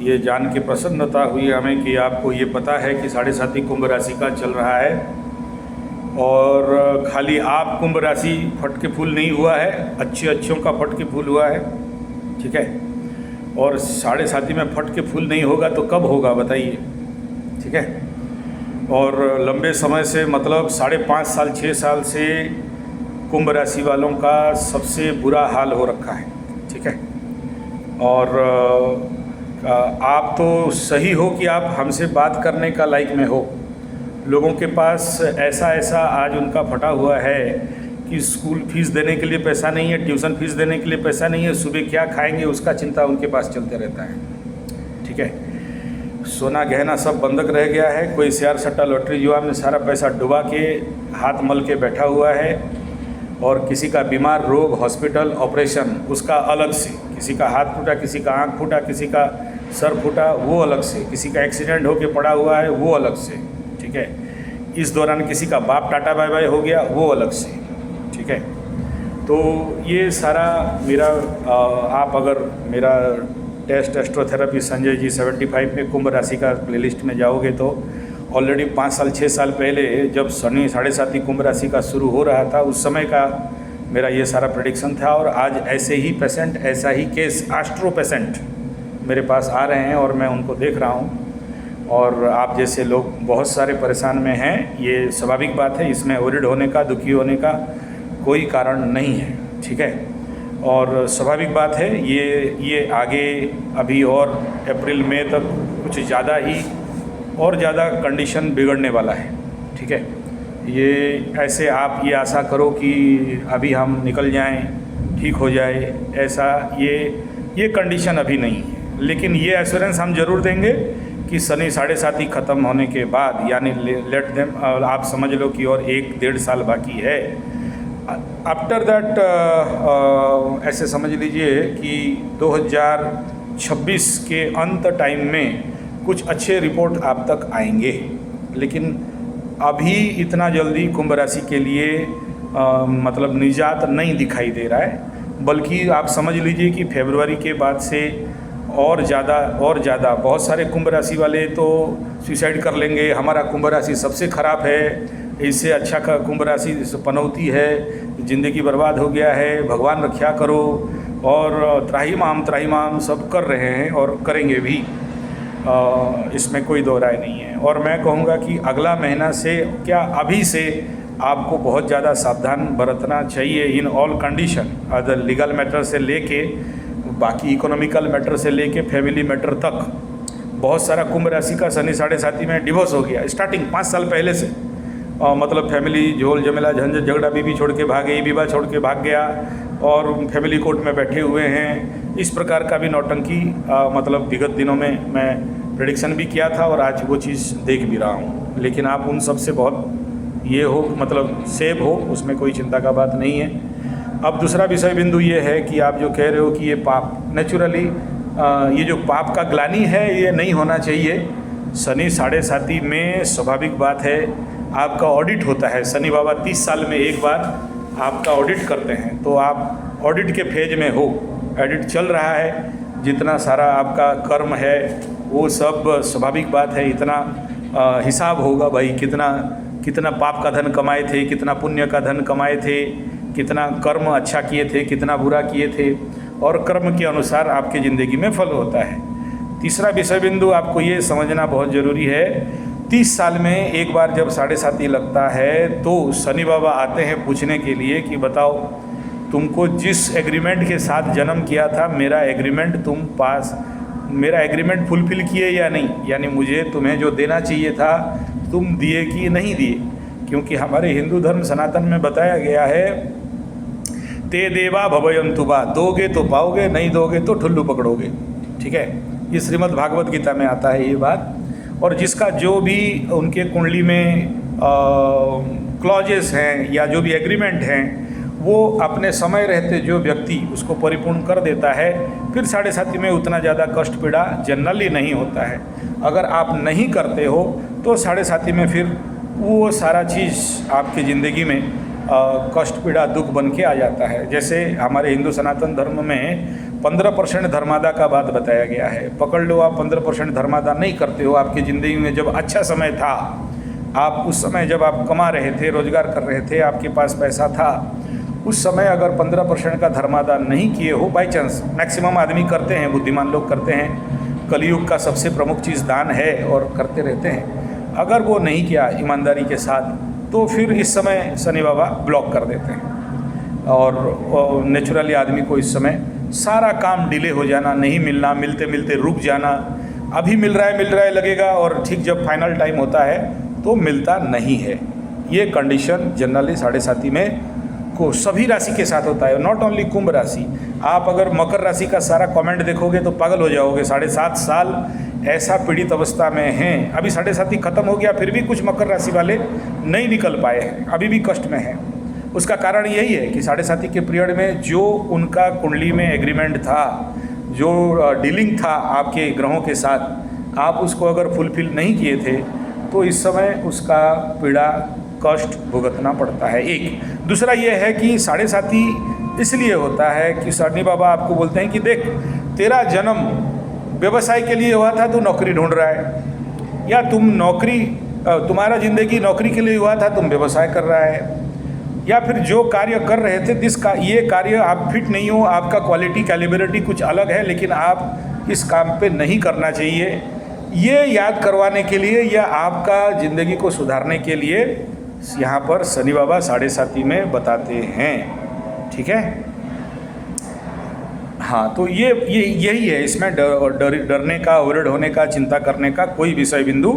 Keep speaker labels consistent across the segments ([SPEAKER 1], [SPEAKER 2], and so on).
[SPEAKER 1] ये जान के प्रसन्नता हुई हमें कि आपको ये पता है कि 7.5 कुंभ राशि का चल रहा है। और खाली आप कुंभ राशि फट के फूल नहीं हुआ है, अच्छों का फट के फूल हुआ है, ठीक है। और 7.5 में फट के फूल नहीं होगा तो कब होगा बताइए, ठीक है। और लंबे समय से मतलब 5.5 साल 6 साल से कुंभ राशि वालों का सबसे बुरा हाल हो रखा है, ठीक है। और आप तो सही हो कि आप हमसे बात करने का लायक में हो। लोगों के पास ऐसा आज उनका फटा हुआ है कि स्कूल फीस देने के लिए पैसा नहीं है, ट्यूशन फीस देने के लिए पैसा नहीं है, सुबह क्या खाएंगे उसका चिंता उनके पास चलते रहता है, ठीक है। सोना गहना सब बंधक रह गया है। कोई शेयर सट्टा लॉटरी जुआ में सारा पैसा डुबा के हाथ मल के बैठा हुआ है। और किसी का बीमार रोग हॉस्पिटल ऑपरेशन उसका अलग से, किसी का हाथ फूटा, किसी का आँख फूटा, किसी का सर फूटा वो अलग से, किसी का एक्सीडेंट होके पड़ा हुआ है वो अलग से, ठीक है। इस दौरान किसी का बाप टाटा बाय बाय हो गया वो अलग से, ठीक है। तो ये सारा मेरा आप अगर मेरा टेस्ट एस्ट्रोथेरेपी संजय जी 75 में कुंभ राशि का प्लेलिस्ट में जाओगे तो ऑलरेडी 5 साल 6 साल पहले जब शनि 7.5 कुंभ राशि का शुरू हो रहा था उस समय का मेरा ये सारा प्रेडिक्शन था। और आज ऐसे ही पेशेंट, ऐसा ही केस एस्ट्रो पेशेंट मेरे पास आ रहे हैं और मैं उनको देख रहा हूँ। और आप जैसे लोग बहुत सारे परेशान में हैं, ये स्वाभाविक बात है, इसमें वरिड होने का, दुखी होने का कोई कारण नहीं है, ठीक है। और स्वाभाविक बात है ये आगे अभी और अप्रैल मई तक कुछ ज़्यादा ही और ज़्यादा कंडीशन बिगड़ने वाला है, ठीक है। ये ऐसे आप ये आशा करो कि अभी हम निकल जाएं, ठीक हो जाए, ऐसा ये कंडीशन अभी नहीं है। लेकिन ये एश्योरेंस हम ज़रूर देंगे कि शनि 7.5 ख़त्म होने के बाद, यानी लेट देम, आप समझ लो कि और 1-1.5 साल बाकी है। आफ्टर दैट ऐसे समझ लीजिए कि 2026 के अंत टाइम में कुछ अच्छे रिपोर्ट आप तक आएंगे। लेकिन अभी इतना जल्दी कुंभ राशि के लिए मतलब निजात नहीं दिखाई दे रहा है, बल्कि आप समझ लीजिए कि फरवरी के बाद से और ज़्यादा बहुत सारे कुंभ राशि वाले तो सुसाइड कर लेंगे। हमारा कुंभ राशि सबसे ख़राब है, इससे अच्छा का कुंभ राशि पनौती है, ज़िंदगी बर्बाद हो गया है, भगवान रक्षा करो। और त्राहिमाम सब कर रहे हैं और करेंगे भी, इसमें कोई दो राय नहीं है। और मैं कहूँगा कि अगला महीना से क्या अभी से आपको बहुत ज़्यादा सावधान बरतना चाहिए in all condition, other legal matter से लेके बाकी इकोनॉमिकल मैटर से लेके फैमिली मैटर तक। बहुत सारा कुंभ राशि का शनि 7.5 में डिवोर्स हो गया स्टार्टिंग 5 साल पहले से। मतलब फैमिली झोल झमेला झंझट झगड़ा, बीवी छोड़ के भाग गई, विवाह छोड़ के भाग गया और फैमिली कोर्ट में बैठे हुए हैं। इस प्रकार का भी नौटंकी मतलब विगत दिनों में मैं प्रेडिक्शन भी किया था और आज वो चीज़ देख भी रहा हूँ। लेकिन आप उन सब से बहुत ये हो, मतलब सेव हो, उसमें कोई चिंता का बात नहीं है। अब दूसरा विषय बिंदु ये है कि आप जो कह रहे हो कि ये पाप, नेचुरली ये जो पाप का ग्लानि है ये नहीं होना चाहिए। शनि 7.5 में स्वाभाविक बात है आपका ऑडिट होता है। शनि बाबा 30 साल में एक बार आपका ऑडिट करते हैं, तो आप ऑडिट के फेज में हो, ऑडिट चल रहा है, जितना सारा आपका कर्म है वो सब स्वाभाविक बात है, इतना हिसाब होगा भाई, कितना पाप का धन कमाए थे, कितना पुण्य का धन कमाए थे, कितना कर्म अच्छा किए थे, कितना बुरा किए थे, और कर्म के अनुसार आपकी ज़िंदगी में फल होता है। तीसरा विषय बिंदु आपको ये समझना बहुत ज़रूरी है, 30 साल में एक बार जब 7.5 लगता है तो शनि बाबा आते हैं पूछने के लिए कि बताओ तुमको जिस एग्रीमेंट के साथ जन्म किया था, मेरा एग्रीमेंट फुलफिल किए या नहीं, यानी मुझे तुम्हें जो देना चाहिए था तुम दिए कि नहीं दिए। क्योंकि हमारे हिंदू धर्म सनातन में बताया गया है, ते देवा भवयन्तु बा, दोगे तो पाओगे, नहीं दोगे तो ठुल्लू पकड़ोगे, ठीक है। ये श्रीमद् भागवत गीता में आता है ये बात। और जिसका जो भी उनके कुंडली में क्लॉजेस हैं या जो भी एग्रीमेंट हैं वो अपने समय रहते जो व्यक्ति उसको परिपूर्ण कर देता है, फिर 7.5 में उतना ज़्यादा कष्ट पीड़ा जनरली नहीं होता है। अगर आप नहीं करते हो तो 7.5 में फिर वो सारा चीज़ आपकी ज़िंदगी में कष्ट पीड़ा दुख बन के आ जाता है। जैसे हमारे हिंदू सनातन धर्म में 15% धर्मादा का बात बताया गया है। पकड़ लो आप 15% धर्मादा नहीं करते हो, आपकी ज़िंदगी में जब अच्छा समय था, आप उस समय जब आप कमा रहे थे, रोजगार कर रहे थे, आपके पास पैसा था, उस समय अगर 15% का धर्मादा नहीं किए हो, बाई चांस, मैक्सिमम आदमी करते हैं, बुद्धिमान लोग करते हैं, कलयुग का सबसे प्रमुख चीज़ दान है और करते रहते हैं, अगर वो नहीं किया ईमानदारी के साथ, तो फिर इस समय शनि बाबा ब्लॉक कर देते हैं और नेचुरली आदमी को इस समय सारा काम डिले हो जाना, नहीं मिलना, मिलते मिलते रुक जाना, अभी मिल रहा है लगेगा और ठीक जब फाइनल टाइम होता है तो मिलता नहीं है। ये कंडीशन जनरली 7.5 में को सभी राशि के साथ होता है, नॉट ओनली कुंभ राशि। आप अगर मकर राशि का सारा कमेंट देखोगे तो पागल हो जाओगे। 7.5 साल ऐसा पीड़ित अवस्था में हैं, अभी 7.5 खत्म हो गया, फिर भी कुछ मकर राशि वाले नहीं निकल पाए हैं, अभी भी कष्ट में हैं। उसका कारण यही है कि 7.5 के पीरियड में जो उनका कुंडली में एग्रीमेंट था, जो डीलिंग था आपके ग्रहों के साथ, आप उसको अगर फुलफिल नहीं किए थे तो इस समय उसका पीड़ा कष्ट भुगतना पड़ता है। एक दूसरा ये है कि 7.5 इसलिए होता है कि शनि बाबा आपको बोलते हैं कि देख, तेरा जन्म व्यवसाय के लिए हुआ था, तू नौकरी ढूंढ रहा है, या तुम्हारा ज़िंदगी नौकरी के लिए हुआ था, तुम व्यवसाय कर रहा है, या फिर जो कार्य कर रहे थे ये कार्य आप फिट नहीं हो, आपका क्वालिटी कैलिबरिटी कुछ अलग है, लेकिन आप इस काम पे नहीं करना चाहिए, ये याद करवाने के लिए या आपका ज़िंदगी को सुधारने के लिए यहाँ पर शनि बाबा 7.5 में बताते हैं। ठीक है, हाँ, तो यही है, इसमें डरने का, वरिड होने का, चिंता करने का कोई विषय बिंदु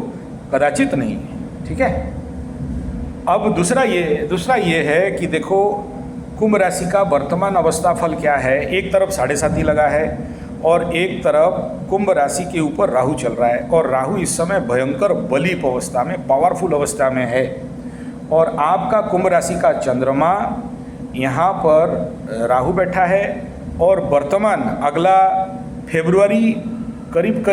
[SPEAKER 1] कदाचित नहीं है। ठीक है, अब दूसरा ये है कि देखो कुंभ राशि का वर्तमान अवस्था फल क्या है। एक तरफ 7.5 लगा है और एक तरफ कुंभ राशि के ऊपर राहु चल रहा है, और राहु इस समय भयंकर बलीप अवस्था में, पावरफुल अवस्था में है, और आपका कुंभ राशि का चंद्रमा यहाँ पर राहु बैठा है, और वर्तमान अगला फरवरी करीब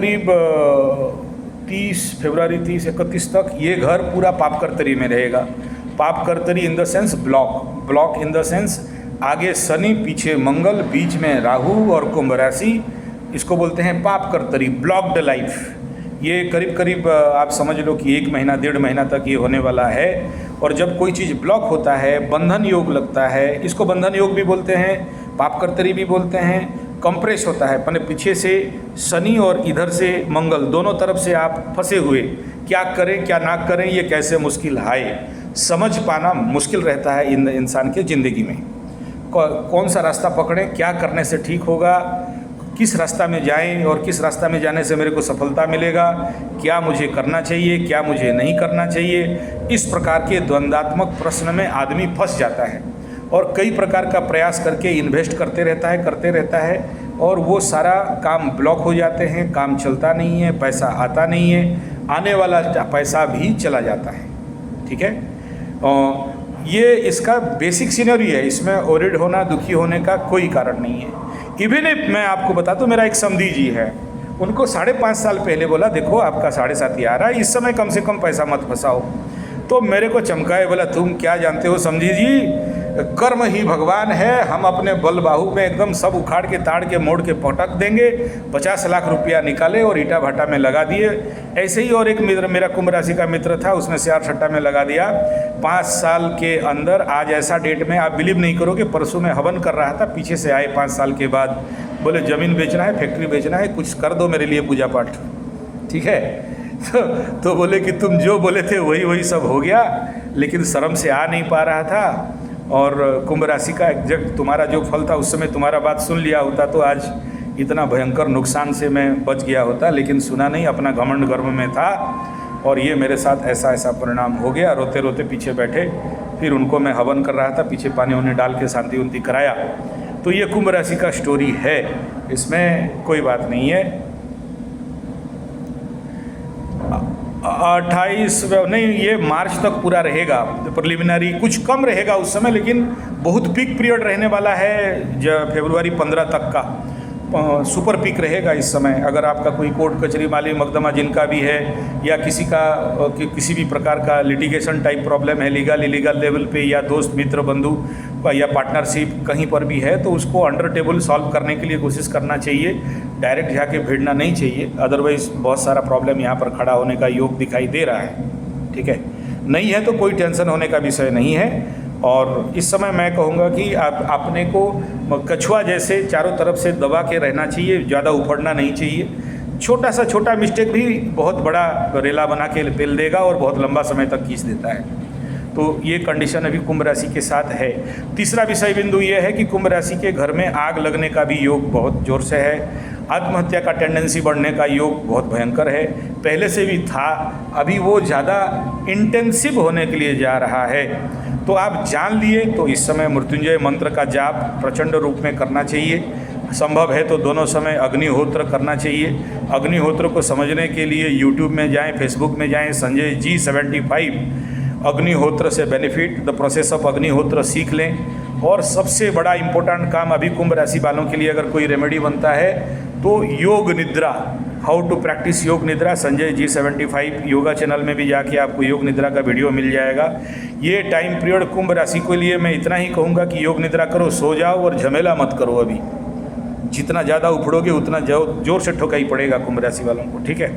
[SPEAKER 1] 30 फरवरी 30-31 तक ये घर पूरा पापकर्तरी में रहेगा। पापकर्तरी in the sense block in the sense आगे शनि, पीछे मंगल, बीच में राहु और कुंभ राशि, इसको बोलते हैं पापकर्तरी, ब्लॉक्ड लाइफ। ये करीब आप समझ लो कि 1 महीना 1.5 महीना तक ये होने वाला है। और जब कोई चीज़ ब्लॉक होता है, बंधन योग लगता है, इसको बंधन योग भी बोलते हैं, पापकर्तरी भी बोलते हैं, कंप्रेस होता है, पहले पीछे से शनि और इधर से मंगल, दोनों तरफ से आप फंसे हुए, क्या करें क्या ना करें, ये कैसे मुश्किल आए, समझ पाना मुश्किल रहता है इंसान के ज़िंदगी में। कौन सा रास्ता पकड़ें, क्या करने से ठीक होगा, किस रास्ता में जाएं और किस रास्ता में जाने से मेरे को सफलता मिलेगा, क्या मुझे करना चाहिए, क्या मुझे नहीं करना चाहिए, इस प्रकार के द्वंद्वात्मक प्रश्न में आदमी फंस जाता है और कई प्रकार का प्रयास करके इन्वेस्ट करते रहता है और वो सारा काम ब्लॉक हो जाते हैं, काम चलता नहीं है, पैसा आता नहीं है, आने वाला पैसा भी चला जाता है। ठीक है, ये इसका बेसिक सिनेरियो है, इसमें ओरिड होना, दुखी होने का कोई कारण नहीं है। इवन मैं आपको बता दूं, मेरा एक समधी जी है, उनको 5.5 साल पहले बोला देखो आपका 7.5 आ रहा है, इस समय कम से कम पैसा मत फंसाओ। तो मेरे को चमकाए, बोला तुम क्या जानते हो समझी जी, कर्म ही भगवान है, हम अपने बल बाहु में एकदम सब उखाड़ के ताड़ के मोड़ के पटक देंगे। 50 लाख रुपया निकाले और ईटा भाटा में लगा दिए। ऐसे ही और एक मित्र, मेरा कुंभ राशि का मित्र था, उसने शेयर सट्टा में लगा दिया। 5 साल के अंदर आज ऐसा डेट में आप बिलीव नहीं करोगे, परसों में हवन कर रहा था, पीछे से आए 5 साल के बाद, बोले ज़मीन बेचना है, फैक्ट्री बेचना है, कुछ कर दो मेरे लिए पूजा पाठ। ठीक है, तो बोले कि तुम जो बोले थे वही सब हो गया, लेकिन शर्म से आ नहीं पा रहा था। और कुंभ राशि का एग्जैक्ट तुम्हारा जो फल था, उस समय तुम्हारा बात सुन लिया होता तो आज इतना भयंकर नुकसान से मैं बच गया होता, लेकिन सुना नहीं, अपना घमंड गर्भ में था और ये मेरे साथ ऐसा परिणाम हो गया। रोते रोते पीछे बैठे, फिर उनको मैं हवन कर रहा था, पीछे पानी उन्हें डाल के शांति उन्ति कराया। तो ये कुंभ राशि का स्टोरी है, इसमें कोई बात नहीं है। 28 नहीं, ये मार्च तक पूरा रहेगा, प्रिलिमिनरी कुछ कम रहेगा उस समय, लेकिन बहुत पीक पीरियड रहने वाला है फरवरी 15 तक का। सुपर पीक रहेगा इस समय। अगर आपका कोई कोर्ट कचहरी माली मुकदमा जिनका भी है, या किसी भी प्रकार का लिटिगेशन टाइप प्रॉब्लम है, लीगल इलीगल लेवल पे, या दोस्त मित्र बंधु या पार्टनरशिप कहीं पर भी है, तो उसको अंडर टेबल सॉल्व करने के लिए कोशिश करना चाहिए, डायरेक्ट जाके भिड़ना नहीं चाहिए। अदरवाइज़ बहुत सारा प्रॉब्लम यहाँ पर खड़ा होने का योग दिखाई दे रहा है। ठीक है, नहीं है तो कोई टेंशन होने का विषय नहीं है। और इस समय मैं कहूँगा कि अपने को कछुआ जैसे चारों तरफ से दबा के रहना चाहिए, ज़्यादा उफड़ना नहीं चाहिए। छोटा मिस्टेक भी बहुत बड़ा रेला बना के पेल देगा और बहुत लंबा समय तक खींच देता है। तो ये कंडीशन अभी कुंभ राशि के साथ है। तीसरा विषय बिंदु ये है कि कुंभ राशि के घर में आग लगने का भी योग बहुत जोर से है। आत्महत्या का टेंडेंसी बढ़ने का योग बहुत भयंकर है, पहले से भी था, अभी वो ज़्यादा इंटेंसिव होने के लिए जा रहा है। तो आप जान लिए तो इस समय मृत्युंजय मंत्र का जाप प्रचंड रूप में करना चाहिए। संभव है तो दोनों समय अग्निहोत्र करना चाहिए। अग्निहोत्र को समझने के लिए यूट्यूब में जाएं, फेसबुक में जाएं, संजय जी 75 अग्निहोत्र से बेनिफिट द प्रोसेस ऑफ अग्निहोत्र सीख लें। और सबसे बड़ा इम्पोर्टेंट काम अभी कुंभ राशि वालों के लिए अगर कोई रेमेडी बनता है तो योग निद्रा, हाउ टू प्रैक्टिस योग निद्रा, संजय जी 75 योगा चैनल में भी जाके आपको योग निद्रा का वीडियो मिल जाएगा। ये टाइम पीरियड कुंभ राशि के लिए मैं इतना ही कहूँगा कि योग निद्रा करो, सो जाओ और झमेला मत करो। अभी जितना ज़्यादा उफड़ोगे उतना जोर से ठोकाई पड़ेगा कुंभ राशि वालों को। ठीक है,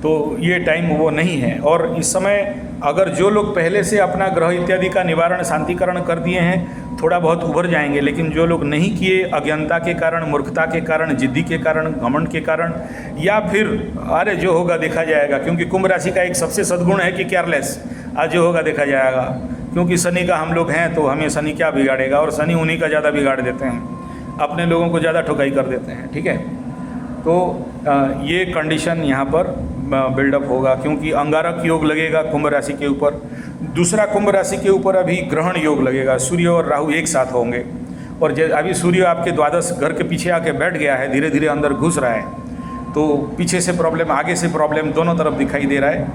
[SPEAKER 1] तो ये टाइम वो नहीं है। और इस समय अगर जो लोग पहले से अपना ग्रह इत्यादि का निवारण शांतिकरण कर दिए हैं थोड़ा बहुत उभर जाएंगे, लेकिन जो लोग नहीं किए अज्ञानता के कारण, मूर्खता के कारण, जिद्दी के कारण, घमंड के कारण, या फिर अरे जो होगा देखा जाएगा, क्योंकि कुंभ राशि का एक सबसे सद्गुण है कि केयरलेस, आज जो होगा देखा जाएगा, क्योंकि शनि का हम लोग हैं तो हमें शनि क्या बिगाड़ेगा, और शनि उन्हीं का ज़्यादा बिगाड़ देते हैं, अपने लोगों को ज़्यादा ठुकाई कर देते हैं। ठीक है, तो ये कंडीशन यहाँ पर बिल्डअप होगा, क्योंकि अंगारक योग लगेगा कुंभ राशि के ऊपर। दूसरा कुंभ राशि के ऊपर अभी ग्रहण योग लगेगा, सूर्य और राहु एक साथ होंगे। और अभी सूर्य आपके द्वादश घर के पीछे आके बैठ गया है, धीरे धीरे अंदर घुस रहा है, तो पीछे से प्रॉब्लम, आगे से प्रॉब्लम, दोनों तरफ दिखाई दे रहा है,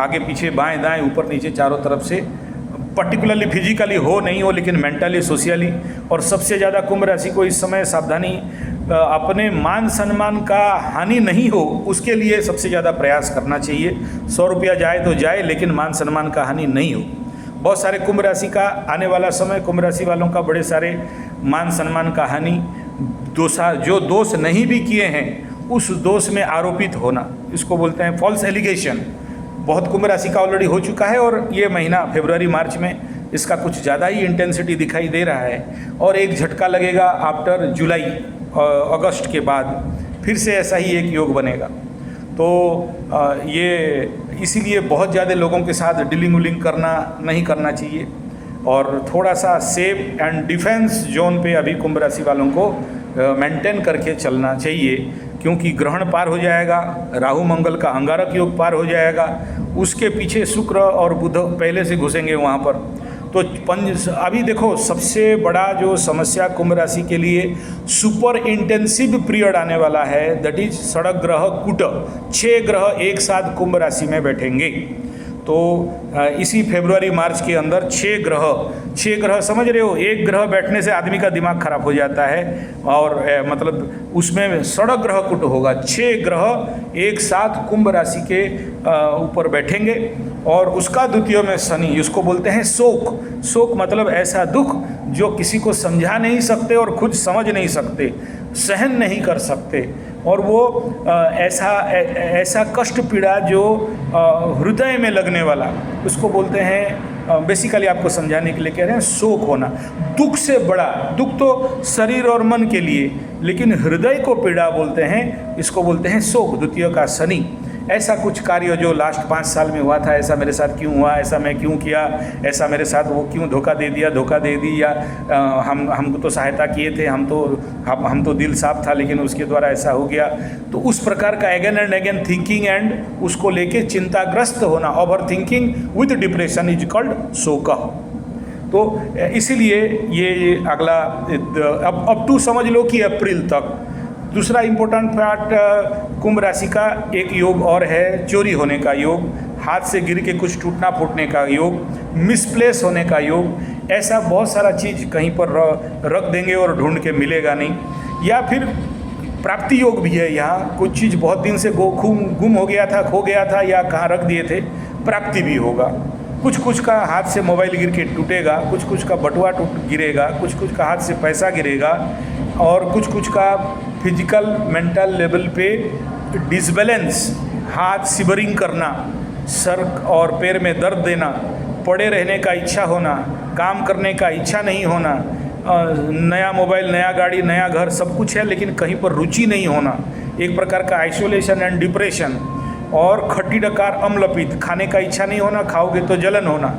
[SPEAKER 1] आगे पीछे, बाएं दाएं, ऊपर नीचे, चारों तरफ से। पर्टिकुलरली फिजिकली हो नहीं हो, लेकिन मेंटली, सोशली। और सबसे ज़्यादा कुंभ राशि को इस समय सावधानी, अपने मान सम्मान का हानि नहीं हो उसके लिए सबसे ज़्यादा प्रयास करना चाहिए। 100 रुपया जाए तो जाए, लेकिन मान सम्मान का हानि नहीं हो। बहुत सारे कुंभ राशि का आने वाला समय, कुंभ राशि वालों का बड़े सारे मान सम्मान का हानि, जो दोष नहीं भी किए हैं उस दोष में आरोपित होना, इसको बोलते हैं फॉल्स एलिगेशन। बहुत कुंभ राशि का ऑलरेडी हो चुका है, और ये महीना फरवरी मार्च में इसका कुछ ज़्यादा ही इंटेंसिटी दिखाई दे रहा है। और एक झटका लगेगा आफ्टर जुलाई, अगस्त के बाद फिर से ऐसा ही एक योग बनेगा। तो ये इसीलिए बहुत ज़्यादा लोगों के साथ डीलिंग उलिंग करना नहीं करना चाहिए, और थोड़ा सा सेफ एंड डिफेंस जोन पे अभी कुंभ राशि वालों को मेंटेन करके चलना चाहिए, क्योंकि ग्रहण पार हो जाएगा, राहु मंगल का अंगारक योग पार हो जाएगा, उसके पीछे शुक्र और बुध पहले से घुसेंगे वहाँ पर। तो अभी देखो सबसे बड़ा जो समस्या कुंभ राशि के लिए सुपर इंटेंसिव पीरियड आने वाला है, दैट इज षड ग्रह कुट, 6 ग्रह एक साथ कुंभ राशि में बैठेंगे। तो इसी फरवरी मार्च के अंदर 6 ग्रह समझ रहे हो, एक ग्रह बैठने से आदमी का दिमाग खराब हो जाता है, और मतलब उसमें षड ग्रह कुट होगा, 6 ग्रह एक साथ कुंभ राशि के ऊपर बैठेंगे। और उसका द्वितीय में शनि, इसको बोलते हैं शोक मतलब ऐसा दुख जो किसी को समझा नहीं सकते और खुद समझ नहीं सकते, सहन नहीं कर सकते, और वो ऐसा कष्ट पीड़ा जो हृदय में लगने वाला, उसको बोलते हैं, बेसिकली आपको समझाने के लिए कह रहे हैं, शोक होना। दुख से बड़ा दुख तो शरीर और मन के लिए, लेकिन हृदय को पीड़ा बोलते हैं, इसको बोलते हैं शोक, द्वितीय का शनि। ऐसा कुछ कार्य जो लास्ट 5 साल में हुआ था, ऐसा मेरे साथ क्यों हुआ, ऐसा मैं क्यों किया, ऐसा मेरे साथ वो क्यों धोखा दे दी, या हमको तो सहायता किए थे, हम तो दिल साफ था, लेकिन उसके द्वारा ऐसा हो गया। तो उस प्रकार का again and again thinking and उसको लेके चिंताग्रस्त होना, over thinking with depression is called शोक। तो इसीलिए ये अगला अब टू समझ लो कि अप्रैल तक। दूसरा इम्पोर्टेंट पार्ट कुंभ राशि का एक योग और है, चोरी होने का योग, हाथ से गिर के कुछ टूटना फूटने का योग, मिसप्लेस होने का योग। ऐसा बहुत सारा चीज़ कहीं पर रख देंगे और ढूंढ के मिलेगा नहीं। या फिर प्राप्ति योग भी है। यहाँ कुछ चीज़ बहुत दिन से गुम हो गया था, खो गया था, या कहाँ रख दिए थे, प्राप्ति भी होगा। कुछ कुछ का हाथ से मोबाइल गिर के टूटेगा, कुछ कुछ का बटुआ गिरेगा, कुछ कुछ का हाथ से पैसा गिरेगा, और कुछ कुछ का फिजिकल मेंटल लेवल पे डिसबैलेंस, हाथ सिबरिंग करना, सर और पैर में दर्द देना, पड़े रहने का इच्छा होना, काम करने का इच्छा नहीं होना, नया मोबाइल, नया गाड़ी, नया घर, सब कुछ है लेकिन कहीं पर रुचि नहीं होना, एक प्रकार का आइसोलेशन एंड डिप्रेशन, और खट्टी डकार अम्लपित, खाने का इच्छा नहीं होना, खाओगे तो जलन होना,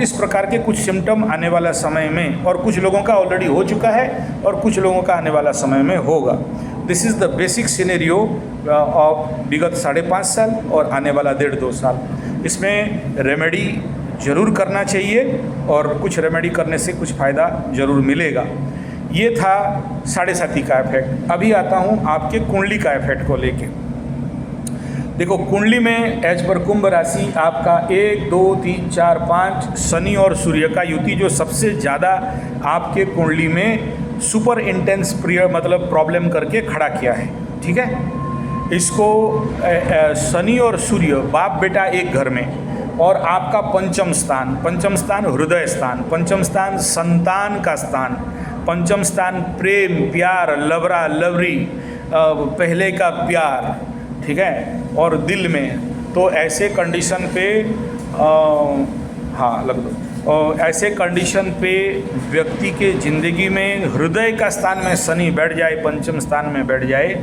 [SPEAKER 1] इस प्रकार के कुछ सिम्टम आने वाला समय में, और कुछ लोगों का ऑलरेडी हो चुका है और कुछ लोगों का आने वाला समय में होगा। This is the basic scenario of विगत 5.5 साल और आने वाला 1.5-2 साल। इसमें रेमेडी ज़रूर करना चाहिए और कुछ रेमेडी करने से कुछ फ़ायदा ज़रूर मिलेगा। ये था 7.5 का इफेक्ट। अभी आता हूँ आपके कुंडली का इफेक्ट को लेके। देखो, कुंडली में एज पर कुंभ राशि आपका 1, 2, 3, 4, 5 शनि और सूर्य का युति जो सबसे ज़्यादा आपके कुंडली में सुपर इंटेंस मतलब प्रॉब्लम करके खड़ा किया है। ठीक है, इसको शनि और सूर्य बाप बेटा एक घर में, और आपका पंचम स्थान हृदय स्थान, पंचम स्थान संतान का स्थान, पंचम स्थान प्रेम, प्यार, लवरा लवरी, पहले का प्यार, ठीक है, और दिल में। तो ऐसे कंडीशन पे हाँ लग दो, ऐसे कंडीशन पे व्यक्ति के ज़िंदगी में हृदय का स्थान में शनि बैठ जाए, पंचम स्थान में बैठ जाए,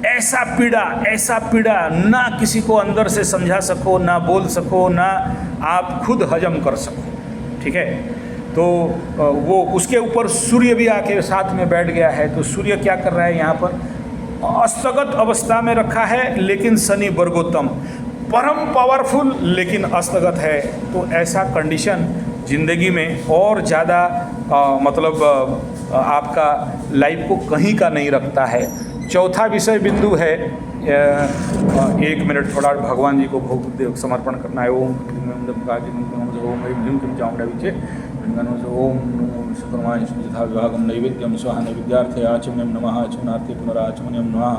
[SPEAKER 1] ऐसा पीड़ा ना किसी को अंदर से समझा सको, ना बोल सको, ना आप खुद हजम कर सको। ठीक है, तो वो उसके ऊपर सूर्य भी आके साथ में बैठ गया है। तो सूर्य क्या कर रहा है यहाँ पर, अस्तगत अवस्था में रखा है, लेकिन शनि वर्गोत्तम, परम पावरफुल लेकिन अस्तगत है। तो ऐसा कंडीशन ज़िंदगी में और ज़्यादा मतलब आपका लाइफ को कहीं का नहीं रखता है। चौथा विषय बिंदु है, 1 मिनट थोड़ा भगवान जी को भोग समर्पण करना है। ओम ओम यथा विभागम नैवेद्यम स्वाहा नैवेद्यार्थे आचमनम नमः आचमनार्थे पुनराचमनम नमः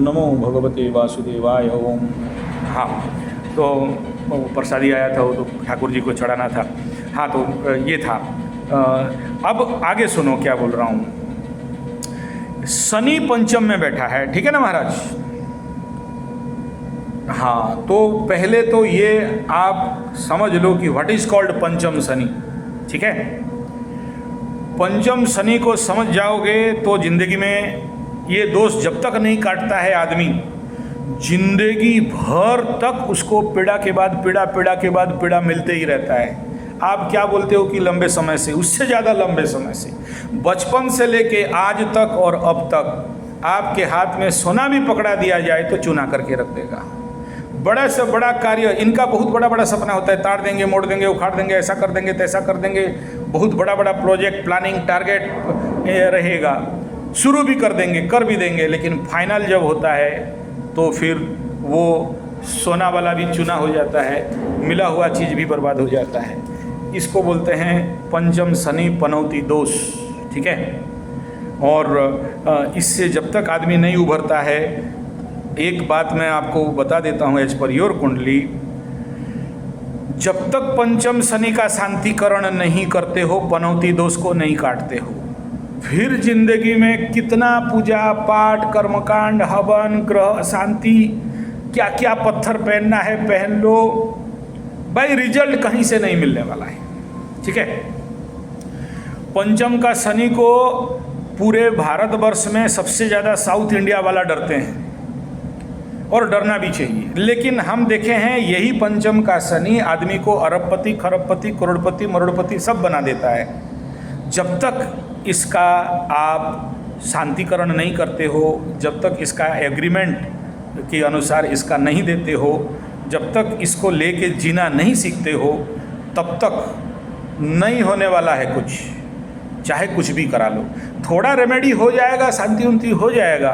[SPEAKER 1] नमो भगवते वासुदेवाय ओम। हाँ, तो प्रसादी आया था, वो तो ठाकुर जी को चढ़ाना था। हाँ, तो ये था। अब आगे सुनो क्या बोल रहा हूँ। शनि पंचम में बैठा है, ठीक है ना महाराज। हाँ, तो पहले तो ये आप समझ लो कि व्हाट इज कॉल्ड पंचम शनि। ठीक है, पंचम शनि को समझ जाओगे तो जिंदगी में ये दोष जब तक नहीं काटता है आदमी, जिंदगी भर तक उसको पीड़ा के बाद पीड़ा मिलते ही रहता है। आप क्या बोलते हो कि लंबे समय से, उससे ज़्यादा लंबे समय से, बचपन से लेके आज तक और अब तक आपके हाथ में सोना भी पकड़ा दिया जाए तो चूना करके रख देगा। बड़ा से बड़ा कार्य, इनका बहुत बड़ा सपना होता है, ताड़ देंगे, मोड़ देंगे, उखाड़ देंगे, ऐसा कर देंगे, तैसा कर देंगे, बहुत बड़ा प्रोजेक्ट, प्लानिंग, टारगेट रहेगा, शुरू भी कर देंगे, कर भी देंगे, लेकिन फाइनल जब होता है तो फिर वो सोना वाला भी चूना हो जाता है, मिला हुआ चीज़ भी बर्बाद हो जाता है। इसको बोलते हैं पंचम शनि पनौती दोष। ठीक है, और इससे जब तक आदमी नहीं उभरता है, एक बात मैं आपको बता देता हूँ एज पर योर कुंडली, जब तक पंचम शनि का शांतिकरण नहीं करते हो, पनौती दोष को नहीं काटते हो, फिर जिंदगी में कितना पूजा पाठ, कर्मकांड, हवन, ग्रह शांति, क्या क्या पत्थर पहनना है पहन लो, भाई रिजल्ट कहीं से नहीं मिलने वाला है। ठीक है, पंचम का शनि को पूरे भारतवर्ष में सबसे ज़्यादा साउथ इंडिया वाला डरते हैं, और डरना भी चाहिए। लेकिन हम देखे हैं यही पंचम का शनि आदमी को अरबपति, खरबपति, करोड़पति, मरोड़पति सब बना देता है। जब तक इसका आप शांतिकरण नहीं करते हो, जब तक इसका एग्रीमेंट के अनुसार इसका नहीं देते हो, जब तक इसको लेके जीना नहीं सीखते हो, तब तक नहीं होने वाला है कुछ, चाहे कुछ भी करा लो। थोड़ा रेमेडी हो जाएगा, शांति उन्ति हो जाएगा,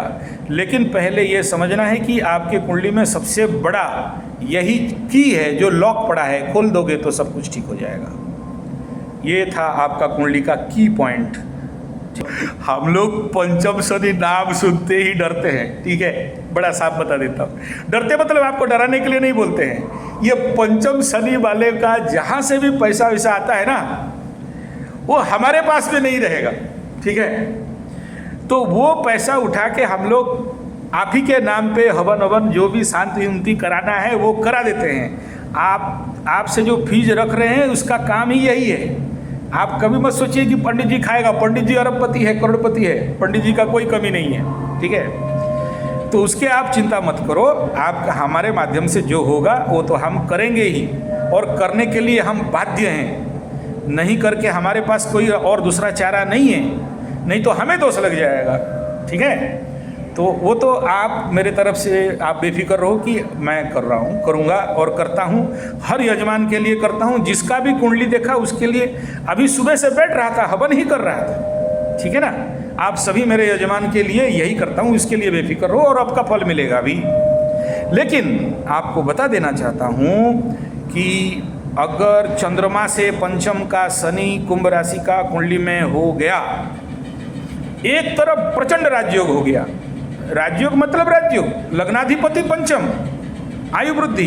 [SPEAKER 1] लेकिन पहले ये समझना है कि आपके कुंडली में सबसे बड़ा यही की है जो लॉक पड़ा है, खोल दोगे तो सब कुछ ठीक हो जाएगा। ये था आपका कुंडली का की पॉइंट। हम लोग पंचम शनि नाम सुनते ही डरते हैं, ठीक है, बड़ा साफ बता देता हूँ। डरते मतलब आपको डराने के लिए नहीं बोलते हैं। ये पंचम शनि वाले का जहाँ से भी पैसा वैसा आता है ना, वो हमारे पास में नहीं रहेगा, ठीक है। तो वो पैसा उठा के हम लोग आप ही के नाम पे हवन हवन जो भी शांति उन्ति कराना है वो करा देते हैं। आपसे जो फीस रख रहे हैं उसका काम ही यही है। आप कभी मत सोचिए कि पंडित जी खाएगा। पंडित जी अरबपति है, करोड़पति है, पंडित जी का कोई कमी नहीं है, ठीक है। तो उसके आप चिंता मत करो। आप हमारे माध्यम से जो होगा वो तो हम करेंगे ही, और करने के लिए हम बाध्य हैं। नहीं करके हमारे पास कोई और दूसरा चारा नहीं है, नहीं तो हमें दोष लग जाएगा, ठीक है। तो वो तो आप मेरे तरफ से आप बेफिक्र रहो कि मैं कर रहा हूँ, करूँगा और करता हूँ। हर यजमान के लिए करता हूँ। जिसका भी कुंडली देखा उसके लिए अभी सुबह से बैठ रहा था, हवन ही कर रहा था, ठीक है ना। आप सभी मेरे यजमान के लिए यही करता हूँ, इसके लिए बेफिक्र रहो और आपका फल मिलेगा भी। लेकिन आपको बता देना चाहता हूँ कि अगर चंद्रमा से पंचम का शनि कुंभ राशि का कुंडली में हो गया, एक तरफ प्रचंड राजयोग हो गया। राजयोग मतलब राजयोग, लग्नाधिपति पंचम, आयु वृद्धि,